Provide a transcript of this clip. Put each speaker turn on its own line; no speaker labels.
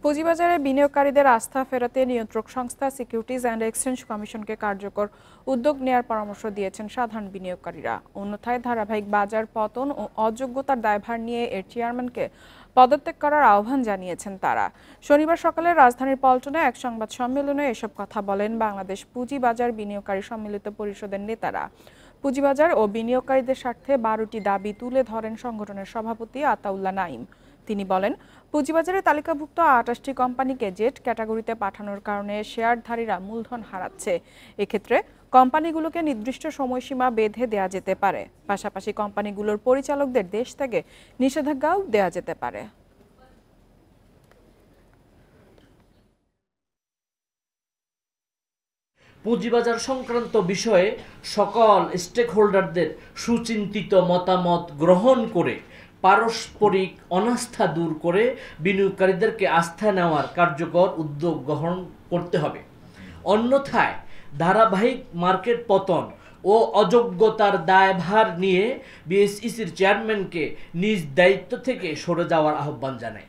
পুঁজিবাজারে বিনিয়োগকারীদের আস্থা ফেরাতে নিয়ন্ত্রক সংস্থা সিকিউরিটিজ অ্যান্ড এক্সচেঞ্জ কমিশনকে কার্যকর উদ্যোগ নেয়ার পরামর্শ দিয়েছেন সাধারণ বিনিয়োগকারীরা। অন্যথায় ধারাবাহিক বাজার পতন ও অযোগ্যতার দায়ভার নিয়ে এর চেয়ারম্যানকে পদত্যাগ করার আহ্বান জানিয়েছেন তারা। শনিবার সকালে রাজধানীর পল্টনে এক সংবাদ সম্মেলনে এসব কথা বলেন বাংলাদেশ পুঁজিবাজার বিনিয়োগকারী সম্মিলিত পরিষদের নেতারা। পুঁজিবাজার ও বিনিয়োগকারীদের স্বার্থে 12টি দাবি তুলে ধরেন সংগঠনের সভাপতি আতাউল্লাহ নাঈম। তিনি বলেন, পুঁজিবাজারে তালিকাভুক্ত 28টি কোম্পানিকে জেড ক্যাটাগরিতে পাঠানোর কারণে শেয়ারধারীরা মূলধন হারাচ্ছে। এক্ষেত্রে কোম্পানিগুলোকে নির্দিষ্ট সময়সীমা বেঁধে দেয়া যেতে পারে। পাশাপাশি কোম্পানিগুলোর পরিচালকদের দেশ থেকে নিষেধাজ্ঞাও দেয়া যেতে পারে।
পুঁজিবাজার সংক্রান্ত বিষয়ে সকল স্টেকহোল্ডারদের সুচিন্তিত মতামত গ্রহণ করে পারস্পরিক অনাস্থা দূর করে বিনিয়োগকারীদেরকে আস্থায় নেওয়ার কার্যকর উদ্যোগ গ্রহণ করতে হবে। অন্যথায় ধারাবাহিক মার্কেট পতন ও অযোগ্যতার দায়ভার নিয়ে বিএসইসির চেয়ারম্যানকে নিজ দায়িত্ব থেকে সরে যাওয়ার আহ্বান জানায়।